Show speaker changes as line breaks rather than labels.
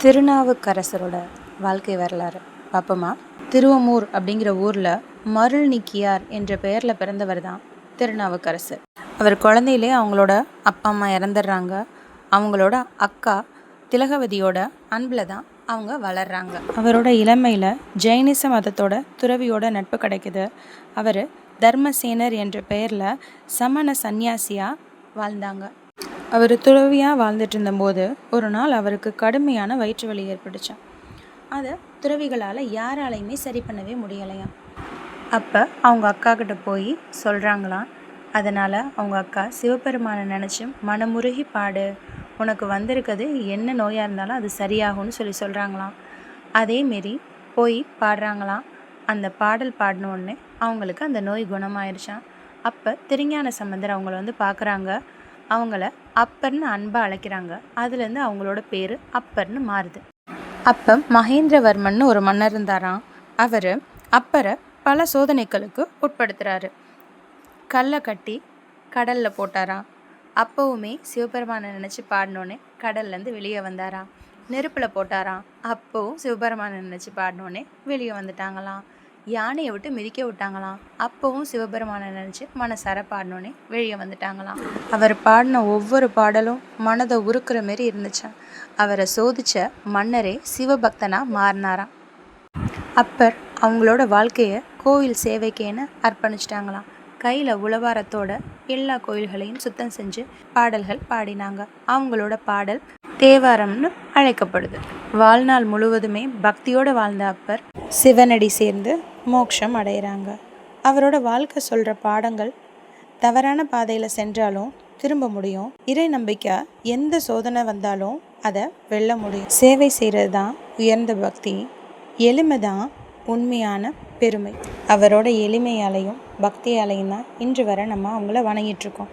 திருநாவுக்கரசரோட வாழ்க்கை வரலாறு பார்ப்போமா. திருவமூர் அப்படிங்கிற ஊரில் மருள்நீக்கியார் என்ற பெயரில் பிறந்தவர் தான் திருநாவுக்கரசர். அவர் குழந்தையிலே அவங்களோட அப்பா அம்மா இறந்துடுறாங்க. அவங்களோட அக்கா திலகவதியோட அன்பில் தான் அவங்க வளர்கிறாங்க. அவரோட இளமையில் ஜெயினிச மதத்தோட துறவியோட நட்பு கிடைக்குது. அவர் தர்மசேனர் என்ற பெயரில் சமண சந்நியாசியாக வாழ்ந்தாங்க. அவர் துறவியாக வாழ்ந்துட்டு இருந்தபோது ஒரு நாள் அவருக்கு கடுமையான வயிற்று வலி ஏற்பட்டுச்சான். அதை துறவிகளால் யாராலையுமே சரி பண்ணவே முடியலையாம். அப்போ அவங்க அக்கா கிட்ட போய் சொல்கிறாங்களாம். அதனால் அவங்க அக்கா சிவபெருமானை நினச்சி மனமுருகி பாடு, உனக்கு வந்திருக்கிறது என்ன நோயாக இருந்தாலும் அது சரியாகும்னு சொல்கிறாங்களாம். அதேமாரி போய் பாடுறாங்களாம். அந்த பாடல் பாடினோடனே அவங்களுக்கு அந்த நோய் குணமாயிருச்சான். அப்போ திருஞான சம்பந்தர் அவங்கள பார்க்குறாங்க. அவங்கள அப்பர்னு அன்பாக அழைக்கிறாங்க. அதுலேருந்து அவங்களோட பேர் அப்பர்னு மாறுது. அப்போ மகேந்திரவர்மன் ஒரு மன்னர் இருந்தாராம். அவர் அப்பரை பல சோதனைகளுக்கு உட்படுத்துகிறாரு. கல்லை கட்டி கடலில் போட்டாராம். அப்போவுமே சிவபெருமானை நினச்சி பாடினோன்னே கடல்லேருந்து வெளியே வந்தாராம். நெருப்பில் போட்டாராம். அப்போவும் சிவபெருமானை நினச்சி பாடினோன்னே வெளியே வந்துட்டாங்களாம். யானையை விட்டு மிதிக்க விட்டாங்களாம். அப்போவும் சிவபெருமானை நினச்சி மனசார பாடினோன்னே வெளியே வந்துட்டாங்களாம். அவர் பாடின ஒவ்வொரு பாடலும் மனதை உருக்குற மாரி இருந்துச்சான். அவரை சோதித்த மன்னரே சிவபக்தனாக மாறினாராம். அப்பர் அவங்களோட வாழ்க்கையை கோயில் சேவைக்கேன்னு அர்ப்பணிச்சிட்டாங்களாம். கையில் உளவாரத்தோட எல்லா கோயில்களையும் சுத்தம் செஞ்சு பாடல்கள் பாடினாங்க. அவங்களோட பாடல் தேவாரம்னு அழைக்கப்படுது. வாழ்நாள் முழுவதுமே பக்தியோடு வாழ்ந்த அப்பர் சிவனடி சேர்ந்து மோட்சம் அடைகிறாங்க. அவரோட வாழ்க்கை சொல்கிற பாடங்கள் தவறான பாதையில் சென்றாலும் திரும்ப முடியும். இறை நம்பிக்கை எந்த சோதனை வந்தாலும் அதை வெல்ல முடியும். சேவை செய்கிறது தான் உயர்ந்த பக்தி. எளிமை தான் உண்மையான பெருமை. அவரோட எளிமையாலையும் பக்தியாலையும் தான் இன்று வரை நம்ம அவங்கள வணங்கிட்டுருக்கோம்.